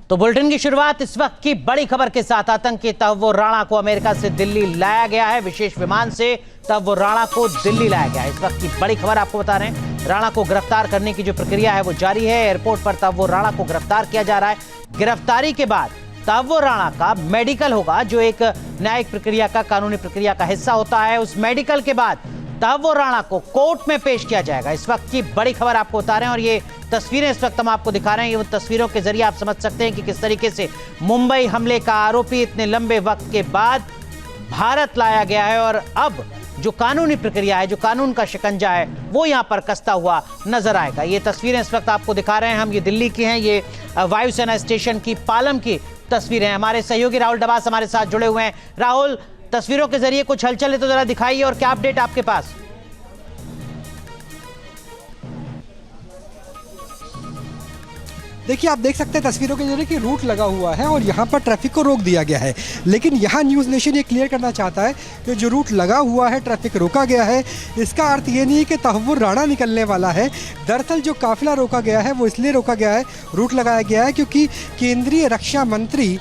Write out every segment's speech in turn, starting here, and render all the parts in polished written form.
तो बुलेटिन की शुरुआत इस वक्त की बड़ी खबर के साथ। आतंकी तहव्वुर राणा को अमेरिका से दिल्ली लाया गया है। विशेष विमान से तहव्वुर राणा को दिल्ली लाया गया है। इस वक्त की बड़ी खबर आपको बता रहे हैं। राणा को गिरफ्तार करने की जो प्रक्रिया है वो जारी है। एयरपोर्ट पर तहव्वुर राणा को गिरफ्तार किया जा रहा है। गिरफ्तारी के बाद तहव्वुर राणा का मेडिकल होगा, जो एक न्यायिक प्रक्रिया का, कानूनी प्रक्रिया का हिस्सा होता है। उस मेडिकल के बाद तहव्वुर राणा को कोर्ट में पेश किया जाएगा। इस वक्त की बड़ी खबर आपको बता रहे हैं और ये तस्वीरें इस वक्त हम आपको दिखा रहे हैं। ये तस्वीरों के जरिए आप समझ सकते हैं कि किस तरीके से मुंबई हमले का आरोपी इतने लंबे वक्त के बाद भारत लाया गया है और अब जो कानूनी प्रक्रिया है, जो कानून का शिकंजा है, वो यहां पर कसता हुआ नजर आएगा। ये तस्वीरें इस वक्त आपको दिखा रहे हैं हम, ये दिल्ली की हैं, ये वायुसेना स्टेशन की पालम की तस्वीरें हैं। हमारे सहयोगी राहुल डबास हमारे साथ जुड़े हुए हैं। राहुल, तस्वीरों के जरिए कुछ हलचल है तो जरा दिखाइए और क्या अपडेट आपके पास? देखिए, आप देख सकते हैं तस्वीरों के जरिए कि रूट लगा हुआ है और यहाँ पर ट्रैफिक को रोक दिया गया है। लेकिन यहाँ न्यूज़ नेशन ये क्लियर करना चाहता है कि जो रूट लगा हुआ है, ट्रैफिक रोका गया है, इसका अर्थ ये नहीं है कि तहव्वुर राणा निकलने वाला है। दरअसल जो काफिला रोका गया है वो इसलिए रोका गया है, रूट लगाया गया है क्योंकि केंद्रीय रक्षा मंत्री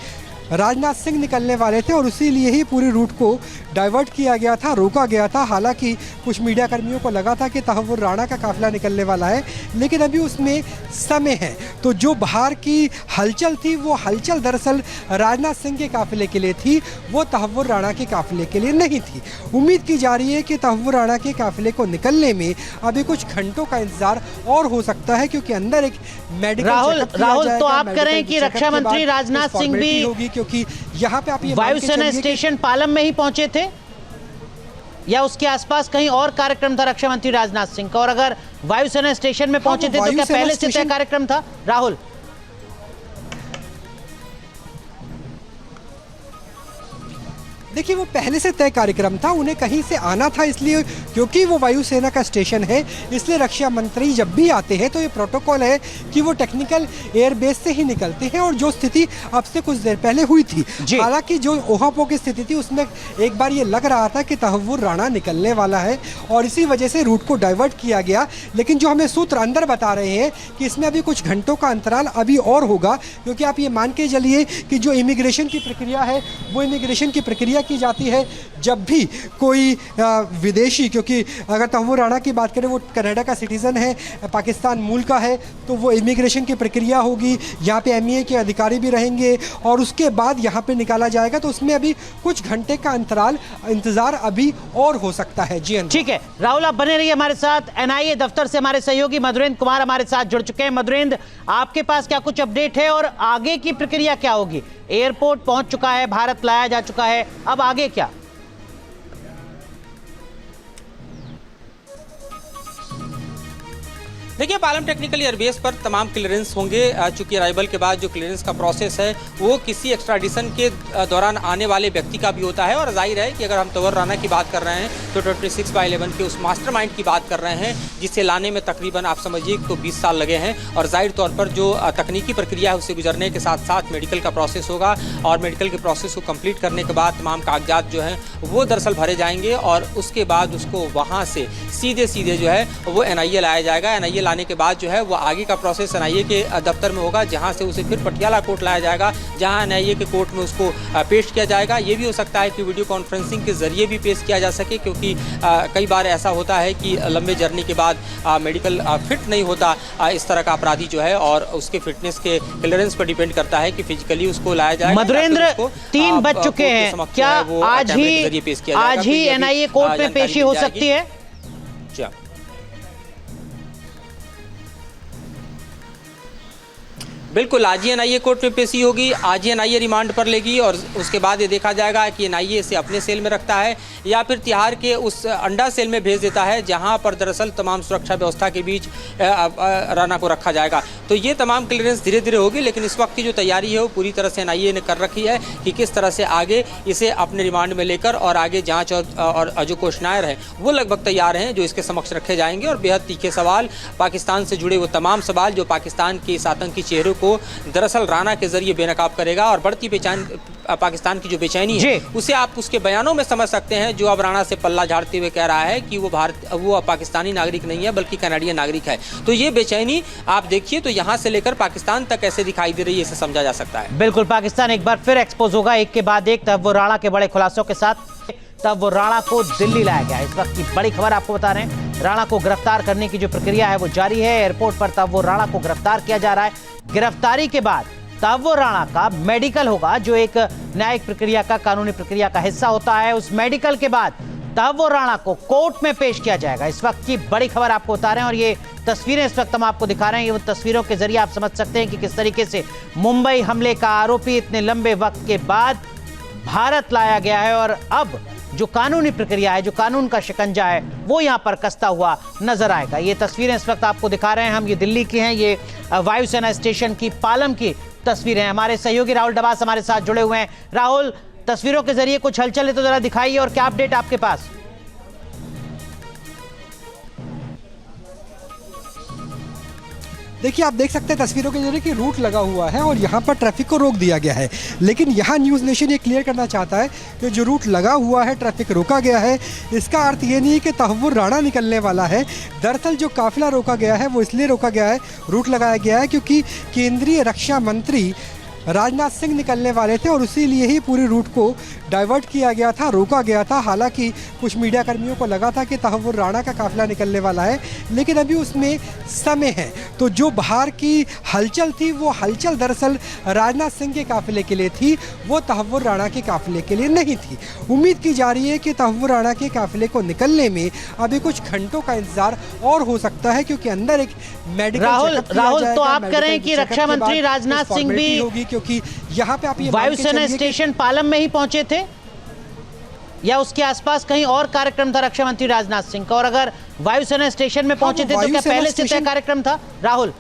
राजनाथ सिंह निकलने वाले थे और इसीलिए ही पूरे रूट को डाइवर्ट किया गया था, रोका गया था। हालांकि कुछ मीडिया कर्मियों को लगा था कि तहव्वुर राणा का काफिला निकलने वाला है, लेकिन अभी उसमें समय है। तो जो बाहर की हलचल थी वो हलचल दरअसल राजनाथ सिंह के काफिले के लिए थी, वो तहव्वुर राणा के काफिले के लिए नहीं थी। उम्मीद की जा रही है कि तहव्वुर राणा के काफिले को निकलने में अभी कुछ घंटों का इंतजार और हो सकता है, क्योंकि अंदर एक मेडिकल राहुल तो आप कह रहे हैं कि रक्षा मंत्री राजनाथ सिंह भी होगी, क्योंकि यहाँ पे आप ये वायुसेना स्टेशन पालम में ही पहुंचे थे या उसके आसपास कहीं और कार्यक्रम था रक्षा मंत्री राजनाथ सिंह का? और अगर वायुसेना स्टेशन में पहुंचे थे तो क्या पहले से तय कार्यक्रम था? राहुल, देखिए, वो पहले से तय कार्यक्रम था, उन्हें कहीं से आना था, इसलिए क्योंकि वो वायुसेना का स्टेशन है इसलिए रक्षा मंत्री जब भी आते हैं तो ये प्रोटोकॉल है कि वो टेक्निकल एयरबेस से ही निकलते हैं। और जो स्थिति अब से कुछ देर पहले हुई थी, हालांकि जो ओहापो की स्थिति थी उसमें एक बार ये लग रहा था कि तहव्वुर राणा निकलने वाला है और इसी वजह से रूट को डाइवर्ट किया गया। लेकिन जो हमें सूत्र अंदर बता रहे हैं कि इसमें अभी कुछ घंटों का अंतराल अभी और होगा, क्योंकि आप ये मान के चलिए कि जो इमिग्रेशन की प्रक्रिया है वो इमिग्रेशन की प्रक्रिया की जाती है जब भी कोई विदेशी, क्योंकि अगर तहव्वुर राणा की बात करें वो कनाडा का सिटीजन है, पाकिस्तान मूल का है, तो वो इमिग्रेशन की प्रक्रिया होगी। यहाँ पे एमईए के अधिकारी भी रहेंगे और उसके बाद यहाँ पे निकाला जाएगा। तो उसमें अभी कुछ घंटे का इंतजार अभी और हो सकता है। जी ठीक है राहुल, आप बने रहिए हमारे साथ। एनआईए दफ्तर से हमारे सहयोगी मधुरेंद्र कुमार हमारे साथ जुड़ चुके हैं। मधुरेंद्र, आपके पास क्या कुछ अपडेट है और आगे की प्रक्रिया क्या होगी? एयरपोर्ट पहुंच चुका है, भारत लाया जा चुका है, अब आगे क्या? देखिए, पालम टेक्निकल एयरबेस पर तमाम क्लियरेंस होंगे। चूंकि अराइवल के बाद जो क्लियरेंस का प्रोसेस है वो किसी एक्स्ट्राडिशन के दौरान आने वाले व्यक्ति का भी होता है। और जाहिर है कि अगर हम तहव्वुर राणा की बात कर रहे हैं तो 26/11 के उस मास्टरमाइंड की बात कर रहे हैं जिसे लाने में तकरीबन आप समझिए तो 20 साल लगे हैं। और जाहिर तौर पर जो तकनीकी प्रक्रिया है उसे गुजरने के साथ साथ मेडिकल का प्रोसेस होगा और मेडिकल के प्रोसेस को कंप्लीट करने के बाद तमाम कागजात जो हैं वो दरअसल भरे जाएंगे और उसके बाद उसको वहाँ से सीधे जो है वो एनआईए लाया जाएगा। एनआईए लाने के बाद जो है वो आगे का प्रोसेस एनआईए के दफ्तर में होगा, जहां से उसे फिर पटियाला कोर्ट लाया जाएगा, जहां एनआईए के कोर्ट में उसको पेश किया जाएगा। ये भी हो सकता है कि वीडियो कॉन्फ्रेंसिंग के जरिए भी पेश किया जा सके, क्योंकि कई बार ऐसा होता है कि लंबे जर्नी के बाद मेडिकल फिट नहीं होता इस तरह का अपराधी जो है, और उसके फिटनेस के क्लियरेंस पर डिपेंड करता है कि फिजिकली उसको लाया जाएगा। मधुरेंद्र, 3 बज चुके हैं, क्या आज ही एनआईए कोर्ट में पेशी हो सकती है? बिल्कुल, आज ही एनआईए कोर्ट में पेशी होगी, आज ही एनआईए रिमांड पर लेगी और उसके बाद ये देखा जाएगा कि एनआईए इसे अपने सेल में रखता है या फिर तिहाड़ के उस अंडा सेल में भेज देता है, जहां पर दरअसल तमाम सुरक्षा व्यवस्था के बीच राणा को रखा जाएगा। तो ये तमाम क्लियरेंस धीरे धीरे होगी, लेकिन इस वक्त की जो तैयारी है वो पूरी तरह से एनआईए ने कर रखी है कि किस तरह से आगे इसे अपने रिमांड में लेकर और आगे जाँच और जो क्वेश्चनायर हैं वो लगभग तैयार हैं जो इसके समक्ष रखे जाएंगे। और बेहद तीखे सवाल, पाकिस्तान से जुड़े वो तमाम सवाल जो पाकिस्तान के इस आतंकी चेहरे को को दरअसल राणा के जरिए बेनकाब करेगा। और बढ़ती पाकिस्तान की जो बेचैनी है उसे आप उसके बयानों में समझ सकते हैं, जो अब राणा से पल्ला झाड़ते हुए कह रहा है कि वो पाकिस्तानी नागरिक नहीं है बल्कि कनाडियन नागरिक है। तो ये बेचैनी आप देखिए तो यहाँ से लेकर पाकिस्तान तक कैसे दिखाई दे रही है, इसे समझा जा सकता है। बिल्कुल, पाकिस्तान एक बार फिर एक्सपोज होगा एक के बाद एक। तब वो राणा के बड़े खुलासों के साथ तब वो राणा को दिल्ली लाया गया। इस वक्त की बड़ी खबर आपको बता रहे हैं, राणा को गिरफ्तार करने की जो प्रक्रिया है वो जारी है। एयरपोर्ट पर तब वो राणा को गिरफ्तार किया जा रहा है। गिरफ्तारी के बाद तब वो राणा का मेडिकल होगा, जो एक न्यायिक प्रक्रिया का, कानूनी प्रक्रिया का हिस्सा होता है। उस मेडिकल के बाद तब वो राणा को कोर्ट में पेश किया जाएगा। इस वक्त की बड़ी खबर आपको बता रहे हैं और ये तस्वीरें इस वक्त हम आपको दिखा रहे हैं। ये तस्वीरों के जरिए आप समझ सकते हैं कि किस तरीके से मुंबई हमले का आरोपी इतने लंबे वक्त के बाद भारत लाया गया है और अब जो कानूनी प्रक्रिया है, जो कानून का शिकंजा है, वो यहां पर कसता हुआ नजर आएगा। ये तस्वीरें इस वक्त आपको दिखा रहे हैं हम, ये दिल्ली की हैं, ये वायुसेना स्टेशन की पालम की तस्वीरें हैं। हमारे सहयोगी राहुल डबास हमारे साथ जुड़े हुए हैं। राहुल, तस्वीरों के जरिए कुछ हलचल है तो जरा दिखाइए और क्या अपडेट आपके पास? देखिए, आप देख सकते हैं तस्वीरों के जरिए कि रूट लगा हुआ है और यहाँ पर ट्रैफिक को रोक दिया गया है। लेकिन यहाँ न्यूज़ नेशन ये क्लियर करना चाहता है कि जो रूट लगा हुआ है, ट्रैफिक रोका गया है, इसका अर्थ ये नहीं है कि तहव्वुर राणा निकलने वाला है। दरअसल जो काफिला रोका गया है वो इसलिए रोका गया है, रूट लगाया गया है क्योंकि केंद्रीय रक्षा मंत्री राजनाथ सिंह निकलने वाले थे और इसीलिए ही पूरी रूट को डाइवर्ट किया गया था, रोका गया था। हालांकि कुछ मीडिया कर्मियों को लगा था कि तहव्वुर राणा का काफिला निकलने वाला है, लेकिन अभी उसमें समय है। तो जो बाहर की हलचल थी वो हलचल दरअसल राजनाथ सिंह के काफिले के लिए थी, वो तहव्वुर राणा के काफिले के लिए नहीं थी। उम्मीद की जा रही है कि तहव्वुर राणा के काफिले को निकलने में अभी कुछ घंटों का इंतजार और हो सकता है, क्योंकि अंदर एक मेडिकल राहुल तो आप कह रहे हैं कि रक्षा मंत्री राजनाथ सिंह भी होगी, क्योंकि यहाँ पे आप ये वायुसेना स्टेशन पालम में ही पहुंचे थे या उसके आसपास कहीं और कार्यक्रम था रक्षा मंत्री राजनाथ सिंह का? और अगर वायुसेना स्टेशन में पहुंचे थे तो क्या पहले से तय कार्यक्रम था? राहुल,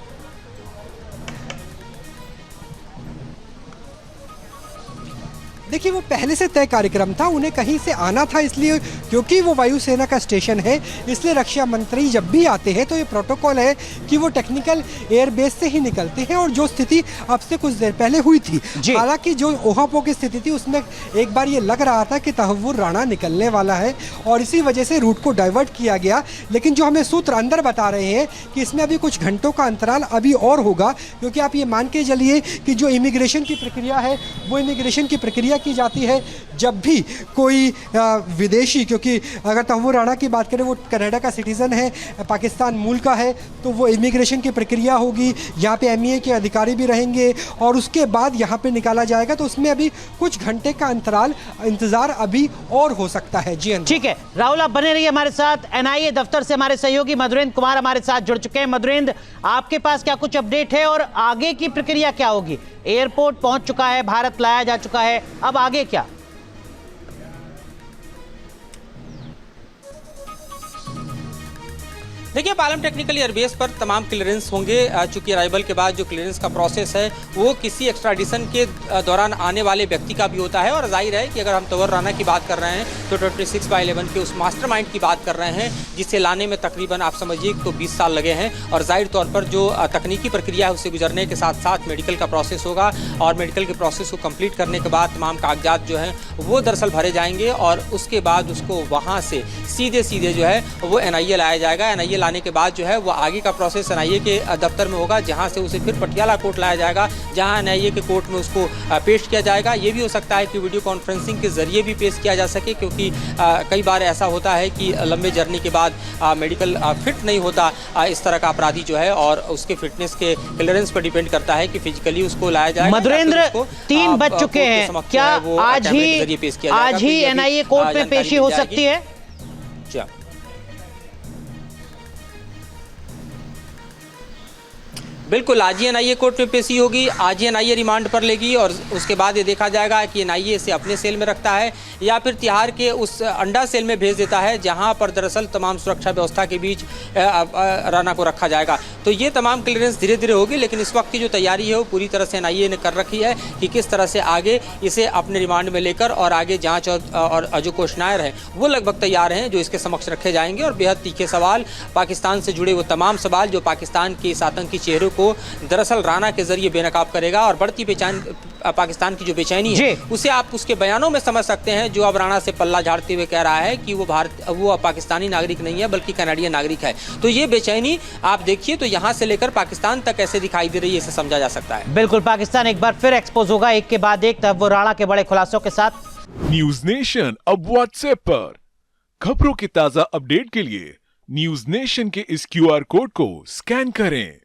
देखिए, वो पहले से तय कार्यक्रम था, उन्हें कहीं से आना था, इसलिए क्योंकि वो वायुसेना का स्टेशन है इसलिए रक्षा मंत्री जब भी आते हैं तो ये प्रोटोकॉल है कि वो टेक्निकल एयरबेस से ही निकलते हैं। और जो स्थिति अब से कुछ देर पहले हुई थी, हालांकि जो ओहापो की स्थिति थी उसमें एक बार ये लग रहा था कि तहव्वुर राणा निकलने वाला है और इसी वजह से रूट को डाइवर्ट किया गया। लेकिन जो हमें सूत्र अंदर बता रहे हैं कि इसमें अभी कुछ घंटों का अंतराल अभी और होगा, क्योंकि आप ये मान के चलिए कि जो इमिग्रेशन की प्रक्रिया है वो इमिग्रेशन की प्रक्रिया की जाती है जब भी कोई विदेशी, क्योंकि अगर तहव्वुर राणा की बात करें वो कनाडा का सिटीजन है, पाकिस्तान मूल का है, तो वो इमिग्रेशन की प्रक्रिया होगी, यहाँ पे एमईए के अधिकारी भी रहेंगे और उसके बाद यहाँ पे निकाला जाएगा। तो उसमें अभी कुछ घंटे का इंतजार अभी और हो सकता है। जी ठीक है राहुल, आप बने रहिए हमारे साथ। एनआईए दफ्तर से हमारे सहयोगी मधुरेंद्र कुमार हमारे साथ जुड़ चुके हैं। मधुरेंद्र, आपके पास क्या कुछ अपडेट है और आगे की प्रक्रिया क्या होगी? एयरपोर्ट पहुंच चुका है, भारत लाया जा चुका है, अब आगे क्या? देखिए, पालम टेक्निकल एयरबेस पर तमाम क्लियरेंस होंगे, चूंकि अराइवल के बाद जो क्लियरेंस का प्रोसेस है वो किसी एक्स्ट्राडिशन के दौरान आने वाले व्यक्ति का भी होता है। और जाहिर है कि अगर हम तहव्वुर राणा की बात कर रहे हैं तो 26/11 के उस मास्टरमाइंड की बात कर रहे हैं जिसे लाने में तकरीबन आप समझिए तो 20 साल लगे हैं। और जाहिर तौर पर जो तकनीकी प्रक्रिया है उससे गुजरने के साथ साथ मेडिकल का प्रोसेस होगा और मेडिकल के प्रोसेस को कंप्लीट करने के बाद तमाम कागजात जो हैं वो दरअसल भरे जाएंगे और उसके बाद उसको वहाँ से सीधे जो है वो एनआईए लाया जाएगा। एनआईए लाने के बाद जो है वो आगे का प्रोसेस एनआईए के दफ्तर में होगा, जहां से उसे फिर पटियाला कोर्ट लाया जाएगा, जहां एनआईए के कोर्ट में उसको पेश किया जाएगा। ये भी हो सकता है कि वीडियो कॉन्फ्रेंसिंग के जरिए भी पेश किया जा सके, क्योंकि कई बार ऐसा होता है कि लंबे जर्नी के बाद मेडिकल फिट नहीं होता इस तरह का अपराधी जो है, और उसके फिटनेस के क्लियरेंस पर डिपेंड करता है कि फिजिकली उसको लाया जाएगा। मधुरेंद्र, 3 बज चुके हैं, क्या आज ही एनआईए कोर्ट में पेशी हो सकती है? बिल्कुल, आज ही एनआईए कोर्ट में पेशी होगी, आज ही एनआईए रिमांड पर लेगी और उसके बाद ये देखा जाएगा कि एनआईए इसे अपने सेल में रखता है या फिर तिहाड़ के उस अंडा सेल में भेज देता है, जहां पर दरअसल तमाम सुरक्षा व्यवस्था के बीच राणा को रखा जाएगा। तो ये तमाम क्लियरेंस धीरे धीरे होगी, लेकिन इस वक्त की जो तैयारी है वो पूरी तरह से एनआईए ने कर रखी है कि किस तरह से आगे इसे अपने रिमांड में लेकर और आगे जाँच और जो क्वेश्चनायर हैं वो लगभग तैयार हैं जो इसके समक्ष रखे जाएंगे। और बेहद तीखे सवाल, पाकिस्तान से जुड़े वो तमाम सवाल जो पाकिस्तान के इस आतंकी चेहरे को दरअसल राणा के जरिए बेनकाब करेगा। और बढ़ती पाकिस्तान की जो बेचैनी है उसे आप उसके बयानों में समझ सकते हैं, जो अब राणा से पल्ला झाड़ते हुए कह रहा है कि वो पाकिस्तानी नागरिक नहीं है बल्कि कनाडियन नागरिक है। तो ये बेचैनी आप देखिए तो यहाँ से लेकर पाकिस्तान तक ऐसे दिखाई दे रही है, इसे समझा जा सकता है। बिल्कुल, पाकिस्तान एक बार फिर एक्सपोज होगा एक के बाद एक, तब वो राणा के बड़े खुलासों के साथ। न्यूज नेशन अब व्हाट्सएप पर खबरों के ताजा अपडेट के लिए न्यूज नेशन के इस QR कोड को स्कैन करें।